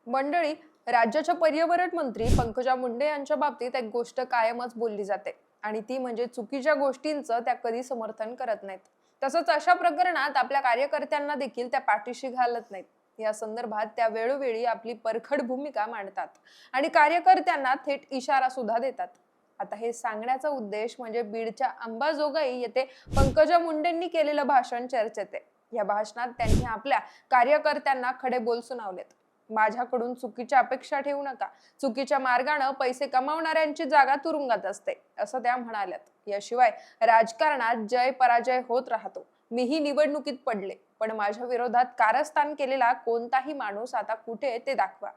मंडळी, राज्याच्या पर्यावरण मंत्री पंकजा मुंडे यांच्या बाबतीत एक गोष्ट कायमच बोलली जाते आणि ती म्हणजे चुकीच्या गोष्टींचं त्या कधी समर्थन करत नाहीत. तसंच अशा प्रकरणात आपल्या कार्यकर्त्यांना देखील त्या पाठीशी घालत नाहीत. या संदर्भात त्या वेळोवेळी आपली परखड भूमिका मांडतात आणि कार्यकर्त्यांना थेट इशारा सुद्धा देतात. आता हे सांगण्याचा उद्देश म्हणजे बीडच्या अंबाजोगाई येथे पंकजा मुंडेंनी केलेलं भाषण चर्चेत आहे. या भाषणात त्यांनी आपल्या कार्यकर्त्यांना खडे बोल सुनावलेत. माझ्याकडून चुकीच्या अपेक्षा ठेवू नका. चुकीच्या मार्गाने पैसे कमावणाऱ्यांची जागा तुरुंगात असते, असं त्या म्हणाल्यात. याशिवाय राजकारणात जय पराजय होत राहतो. मीही निवडणुकीत पडले, पण माझ्या विरोधात कारस्थान केलेला कोणताही माणूस आता कुठे ते दाखवा.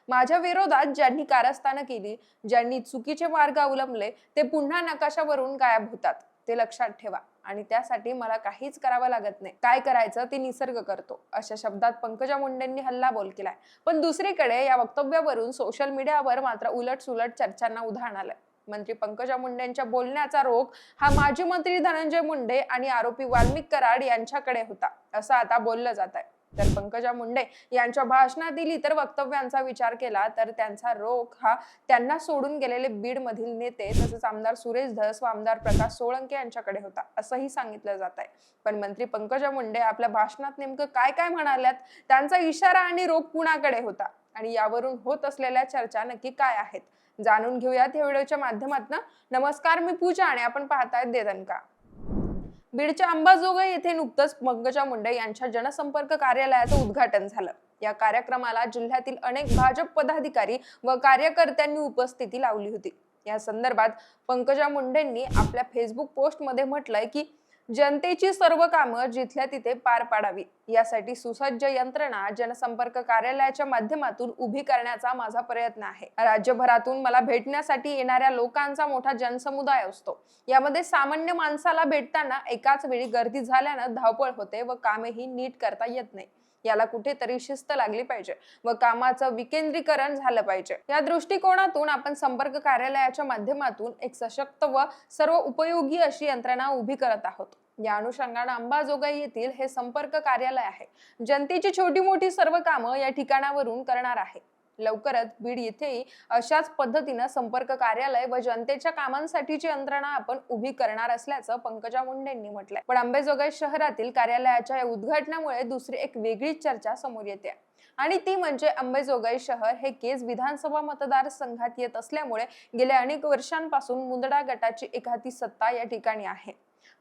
माझ्या विरोधात ज्यांनी कारस्थानं केली, ज्यांनी चुकीचे मार्ग अवलंबले, ते पुन्हा नकाशावरून गायब होतात. ते लक्षात ठेवा. आणि त्यासाठी मला काहीच करावं लागत नाही. काय करायचं ते निसर्ग करतो, अशा शब्दात पंकजा मुंडेंनी हल्लाबोल केलाय. पण दुसरीकडे या वक्तव्यावरून सोशल मीडियावर मात्र उलट चर्चांना उधाण आलंय. मंत्री पंकजा मुंडेंच्या बोलण्याचा रोख हा माजी मंत्री धनंजय मुंडे आणि आरोपी वाल्मिक कराड यांच्याकडे होता, असं आता बोललं जात आहे. तर पंकजा मुंडे यांच्या भाषणातील इतर वक्तव्यांचा विचार केला तर त्यांचा रोख हा त्यांना सोडून गेलेले बीड मधील नेते तसेच आमदार सुरेश धस व आमदार प्रकाश सोळंके यांच्याकडे होता, असंही सांगितलं जात आहे. पण मंत्री पंकजा मुंडे आपल्या भाषणात नेमकं काय काय म्हणाल्यात, त्यांचा इशारा आणि रोख कुणाकडे होता आणि यावरून होत असलेल्या चर्चा नक्की काय आहेत, जाणून घेऊयात या व्हिडिओच्या माध्यमातून. नमस्कार, मी पूजा आणि आपण पाहताय देदनका. बीडच्या अंबाजोगाई येथे नुकतंच पंकजा मुंडे यांच्या जनसंपर्क कार्यालयाचं उद्घाटन झालं. या कार्यक्रमाला जिल्ह्यातील अनेक भाजप पदाधिकारी व कार्यकर्त्यांनी उपस्थिती लावली होती. या संदर्भात पंकजा मुंडेंनी आपल्या फेसबुक पोस्टमध्ये म्हटलंय की जनतेची सर्व कामं जिथल्या तिथे पार पाडावी यासाठी सुसज्ज यंत्रणा जनसंपर्क कार्यालयाच्या माध्यमातून उभी करण्याचा माझा प्रयत्न आहे. राज्यभरातून मला भेटण्यासाठी येणाऱ्या लोकांचा मोठा जनसमुदाय असतो. यामध्ये सामान्य माणसाला भेटताना एकाच वेळी गर्दी झाल्यानं धावपळ होते व कामेही नीट करता येत नाही. याला कुठेतरी शिस्त लागली पाहिजे व कामाचं विकेंद्रीकरण झालं पाहिजे. या दृष्टिकोनातून आपण संपर्क कार्यालयाच्या माध्यमातून एक सशक्त व सर्व उपयोगी अशी यंत्रणा उभी करत आहोत. या अनुषंगाने अंबाजोगाई येथील हे संपर्क कार्यालय आहे. जनतेची छोटी मोठी सर्व कामं या ठिकाणावरून करणार आहे. लवकरच बीड येथेही अशाच पद्धतीने संपर्क कार्यालय व जनतेच्या कामांसाठीची यंत्रणा आपण उभी करणार असल्याचं पंकजा मुंडेंनी म्हटलंय. पण अंबाजोगाई शहरातील कार्यालयाच्या या उद्घाटनामुळे दुसरी एक वेगळीच चर्चा समोर येते आणि ती म्हणजे अंबाजोगाई शहर हे केज विधानसभा मतदारसंघात येत असल्यामुळे गेल्या अनेक वर्षांपासून मुंदडा गटाची एकाती सत्ता या ठिकाणी आहे.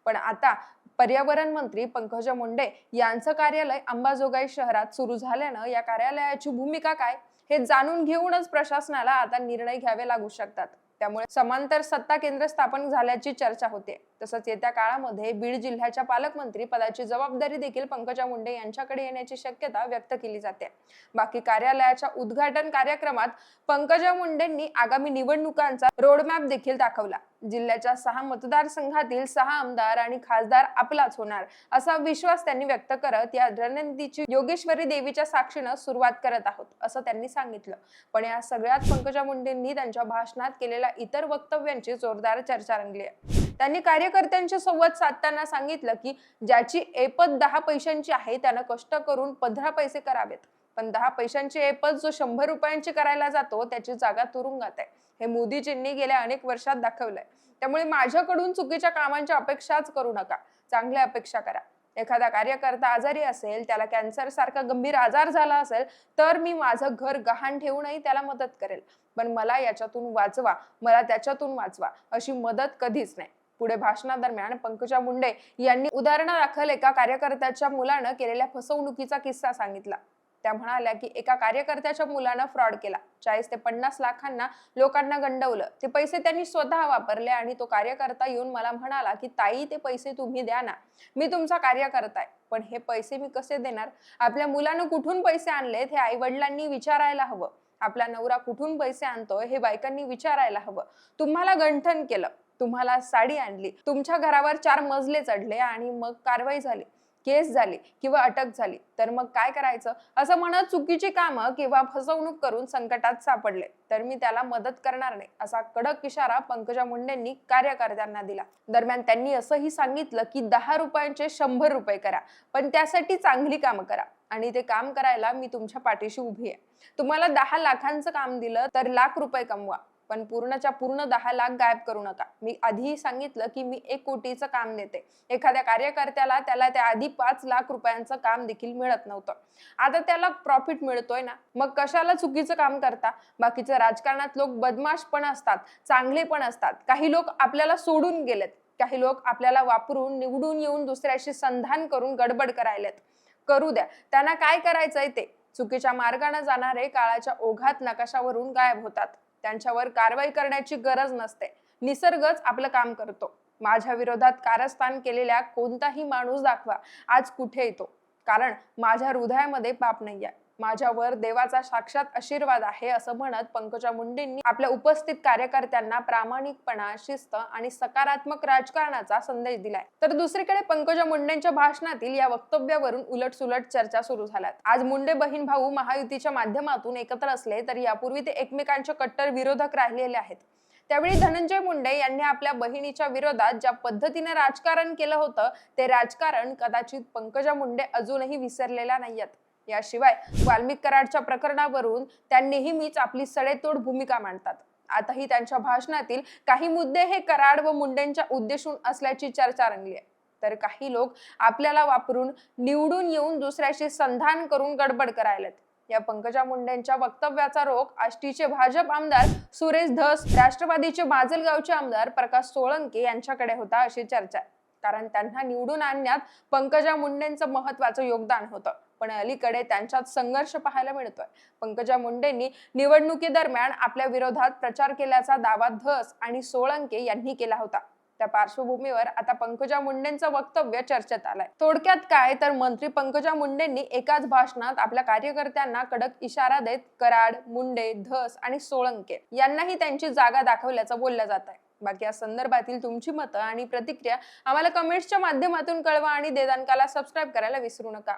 पण आता पर्यावरण मंत्री पंकजा मुंडे यांचं कार्यालय अंबाजोगाई शहरात सुरू झाल्यानं या कार्यालयाची भूमिका काय हे जाणून घेऊनच प्रशासनाला आता निर्णय घ्यावे लागू शकतात. त्यामुळे समांतर सत्ता केंद्र स्थापन झाल्याची चर्चा होते. तसंच येत्या काळामध्ये बीड जिल्ह्याच्या पालकमंत्री पदाची जबाबदारी देखील पंकजा मुंडे यांच्याकडे येण्याची शक्यता व्यक्त केली जाते. बाकी कार्यालयाच्या उद्घाटन कार्यक्रमात पंकजा मुंडेंनी आगामी निवडणुकांचा रोडमॅप देखील दाखवला. जिल्ह्याच्या 6 मतदारसंघातील 6 आमदार आणि खासदार आपलाच होणार असा विश्वास त्यांनी व्यक्त करत या रणनीतीची योगेश्वरी देवीच्या साक्षीनं सुरुवात करत आहोत, असं त्यांनी सांगितलं. पण या सगळ्यात पंकजा मुंडेंनी त्यांच्या भाषणात केलेल्या इतर वक्तव्यांची जोरदार चर्चा रंगली आहे. त्यांनी कार्यकर्त्यांशी संवाद साधताना सांगितलं की ज्याची ऐपत 10 पैशांची आहे त्यानं कष्ट करून 15 पैसे करावेत, पण 10 पैशांची ऐपत जो 100 रुपयांची करायला जातो त्याची जागा तुरुंगात आहे. हे मोदीजींनी गेल्या अनेक वर्षात दाखवलंय. त्यामुळे माझ्याकडून चुकीच्या कामांची अपेक्षाच करू नका, चांगल्या अपेक्षा करा. एखादा कार्यकर्ता आजारी असेल, त्याला कॅन्सर सारखा गंभीर आजार झाला असेल तर मी माझं घर गहाण ठेवूनही त्याला मदत करेल, पण मला याच्यातून वाचवा, मला त्याच्यातून वाचवा अशी मदत कधीच नाही. पुढे भाषणादरम्यान पंकजा मुंडे यांनी उदाहरणादाखल एका कार्यकर्त्याच्या मुलानं केलेल्या फसवणुकीचा किस्सा सांगितला. त्या म्हणाल्या की एका कार्यकर्त्याच्या मुलानं फ्रॉड केला. 40 ते 50 लाखांना लोकांना गंडवलं. ते पैसे त्यांनी स्वतः वापरले आणि तो कार्यकर्ता येऊन मला म्हणाला की ताई, ते पैसे तुम्ही द्या ना, मी तुमचा कार्यकर्ता आहे, पण हे पैसे मी कसे देणार? आपल्या मुलानं कुठून पैसे आणलेत हे आई वडिलांनी विचारायला हवं. आपला नवरा कुठून पैसे आणतोय हे बायकांनी विचारायला हवं. तुम्हाला गंठन केलं, तुम्हाला साडी आणली, तुमच्या घरावर 4 मजले चढले आणि मग कारवाई झाली, केस झाली किंवा अटक झाली तर मग काय करायचं? असं म्हणत चुकीची कामं किंवा फसवणूक करून संकटात सापडले तर मी त्याला मदत करणार नाही, असा कडक इशारा पंकजा मुंडेंनी कार्यकर्त्यांना दिला. दरम्यान त्यांनी असंही सांगितलं की 10 रुपयांचे 100 रुपये करा, पण त्यासाठी चांगली कामं करा. आणि ते काम करायला मी तुमच्या पाठीशी उभी आहे. तुम्हाला 10 लाखांचं काम दिलं तर लाख रुपये कमवा, पण पूर्णच्या पूर्ण 10 लाख गायब करू नका. मी आधीही सांगितलं की मी 1 कोटीचं काम देते. एखाद्या कार्यकर्त्याला त्याला त्या आधी 5 लाख रुपयांचं काम देखील मिळत नव्हतं. आता त्याला प्रॉफिट मिळतोय ना, मग कशाला चुकीचं काम करता? बाकीचं राजकारणात लोक बदमाश पण असतात, चांगले पण असतात. काही लोक आपल्याला सोडून गेलेत, काही लोक आपल्याला वापरून निवडून येऊन दुसऱ्याशी संधान करून गडबड करायलेत. करू द्या, त्यांना काय करायचंय ते. चुकीच्या मार्गाने जाणारे काळाच्या ओघात नकाशावरून गायब होतात. त्यांच्यावर कारवाई करण्याची गरज नसते. निसर्गच आपलं काम करतो. माझ्या विरोधात कारस्थान केलेल्या कोणताही माणूस दाखवा, आज कुठे येतो. कारण माझ्या हृदयामध्ये पाप नाहीये, माझ्यावर देवाचा साक्षात आशीर्वाद आहे, असं म्हणत पंकजा मुंडेंनी आपल्या उपस्थित कार्यकर्त्यांना प्रामाणिकपणा, शिस्त आणि सकारात्मक राजकारणाचा संदेश दिलाय. तर दुसरीकडे पंकजा मुंडेंच्या भाषणातील या वक्तव्यावरून उलटसुलट चर्चा सुरू झाल्यात. आज मुंडे बहीण भाऊ महायुतीच्या माध्यमातून एकत्र असले तरी यापूर्वी ते एकमेकांचे कट्टर विरोधक राहिलेले आहेत. त्यावेळी धनंजय मुंडे यांनी आपल्या बहिणीच्या विरोधात ज्या पद्धतीने राजकारण केलं होतं, ते राजकारण कदाचित पंकजा मुंडे अजूनही विसरलेल्या नाहीयेत. याशिवाय वाल्मिक कराडच्या प्रकरणावरून त्या नेहमीच आपली सडेतोड भूमिका मांडतात. आताही त्यांच्या भाषणातील काही मुद्दे हे कराड व मुंडेंच्या उद्देशून असल्याची चर्चा रंगली आहे. तर काही लोक आपल्याला वापरून निवडून येऊन दुसऱ्याशी संधान करून गडबड करायलेत. या पंकजा मुंडेंच्या वक्तव्याचा रोख आष्टीचे भाजप आमदार सुरेश धस, राष्ट्रवादीचे माजलगावचे आमदार प्रकाश सोळंके यांच्याकडे होता, अशी चर्चा आहे. कारण त्यांना निवडून आणण्यात पंकजा मुंडेंचं महत्वाचं योगदान होतं. पण अलीकडे त्यांच्यात संघर्ष पाहायला मिळतोय. पंकजा मुंडेंनी निवडणुकीदरम्यान आपल्या विरोधात प्रचार केल्याचा दावा धस आणि सोळंके यांनी केला होता. त्या पार्श्वभूमीवर आता पंकजा मुंडेंचं वक्तव्य चर्चेत आलंय. थोडक्यात काय तर मंत्री पंकजा मुंडेंनी एकाच भाषणात आपल्या कार्यकर्त्यांना कडक इशारा देत कराड, मुंडे, धस आणि सोळंके यांनाही त्यांची जागा दाखवल्याचं बोललं जात आहे. बाकी या संदर्भातील तुमची मतं आणि प्रतिक्रिया आम्हाला कमेंट्सच्या माध्यमातून कळवा आणि देदानकाला सबस्क्राईब करायला विसरू नका.